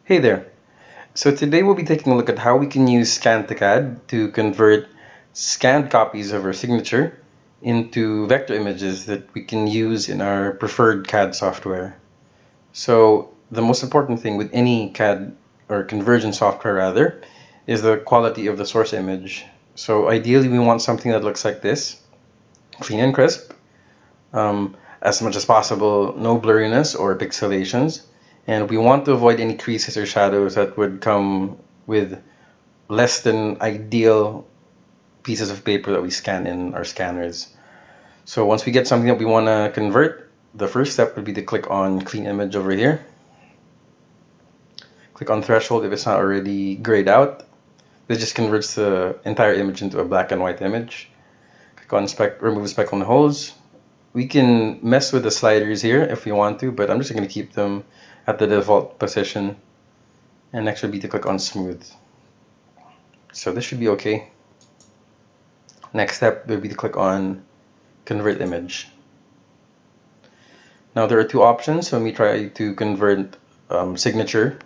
Hey there. So today we'll be taking a look at how we can use Scan to CAD to convert scanned copies of our signature into vector images that we can use in our preferred CAD software. So the most important thing with any CAD or conversion software rather is the quality of the source image. So ideally we want something that looks like this, clean and crisp, as much as possible, no blurriness or pixelations. And we want to avoid any creases or shadows that would come with less than ideal pieces of paper that we scan in our scanners. So once we get something that we want to convert, the first step would be to click on Clean Image over here. Click on Threshold if it's not already grayed out. This just converts the entire image into a black and white image. Click on Remove Speckle and Holes. We can mess with the sliders here if we want to, but I'm just going to keep them at the default position. And next would be to click on Smooth. So this should be okay. Next step would be to click on Convert Image. Now there are two options when we try to convert signature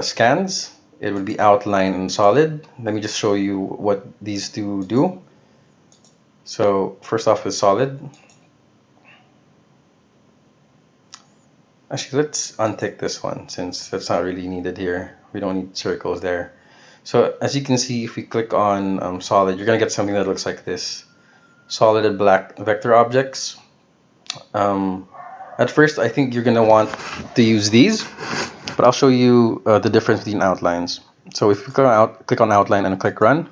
scans. It would be outline and solid. Let me just show you what these two do. So first off is solid. Actually, let's untick this one since that's not really needed here. We don't need circles there. So as you can see, if we click on solid, you're going to get something that looks like this. Solid and black vector objects. At first, I think you're going to want to use these, but I'll show you the difference between outlines. So if you click on outline and click run,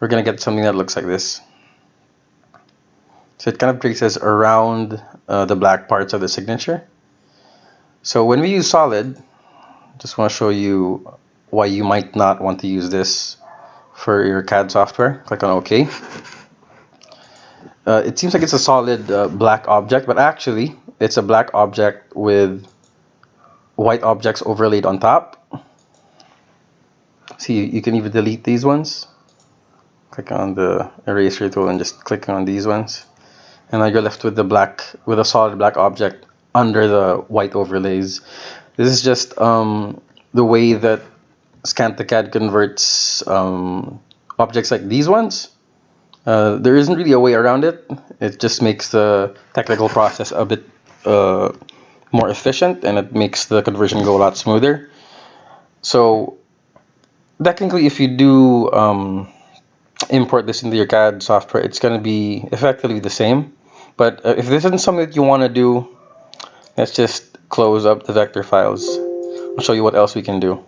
we're going to get something that looks like this. So it kind of traces around the black parts of the signature. So when we use solid, just want to show you why you might not want to use this for your CAD software. Click on OK. It seems like it's a solid black object, but actually it's a black object with white objects overlaid on top. See, you can even delete these ones. Click on the eraser tool and just click on these ones. And now you're left with a solid black object under the white overlays. This is just the way that Scan to CAD converts objects like these ones. There isn't really a way around it. It just makes the technical process a bit more efficient, and it makes the conversion go a lot smoother. So technically, if you do import this into your CAD software, it's going to be effectively the same. But if this isn't something that you want to do, let's just close up the vector files. I'll show you what else we can do.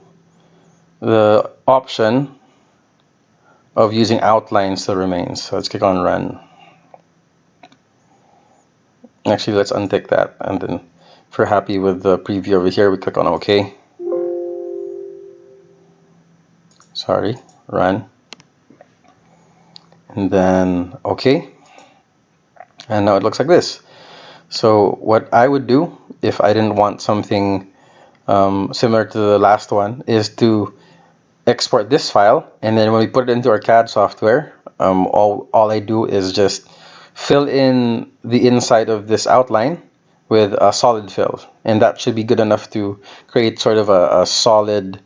The option of using outline still remains. So let's click on run. Actually, let's untick that. And then if we're happy with the preview over here, we click on OK. Sorry, run. And then OK. And now it looks like this. So what I would do if I didn't want something similar to the last one is to export this file, and then when we put it into our CAD software, all I do is just fill in the inside of this outline with a solid fill, and that should be good enough to create sort of a solid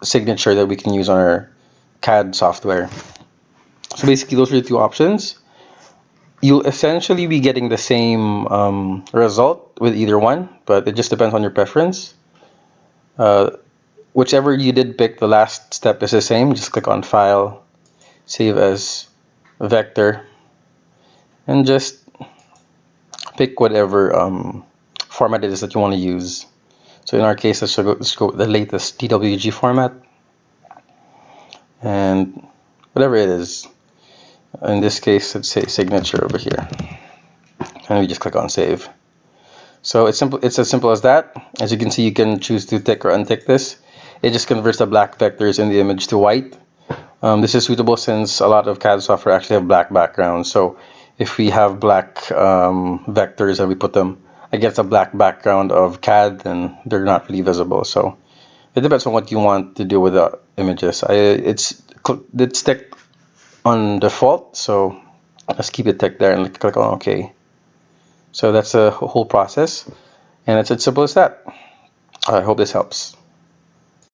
signature that we can use on our CAD software. So basically those are the two options. You'll essentially be getting the same result with either one, but it just depends on your preference. Whichever you did pick, the last step is the same. Just click on File, Save as Vector, and just pick whatever format it is that you want to use. So in our case, let's go with the latest DWG format, and whatever it is. In this case, let's say signature over here, and we just click on Save. So it's simple. It's as simple as that. As you can see, you can choose to tick or untick this. It just converts the black vectors in the image to white. This is suitable since a lot of CAD software actually have black backgrounds. So if we have black vectors and we put them against a black background of CAD, then they're not really visible. So it depends on what you want to do with the images. It's ticked on default, so let's keep it ticked there and click on OK. So that's the whole process, and it's as simple as that. I hope this helps.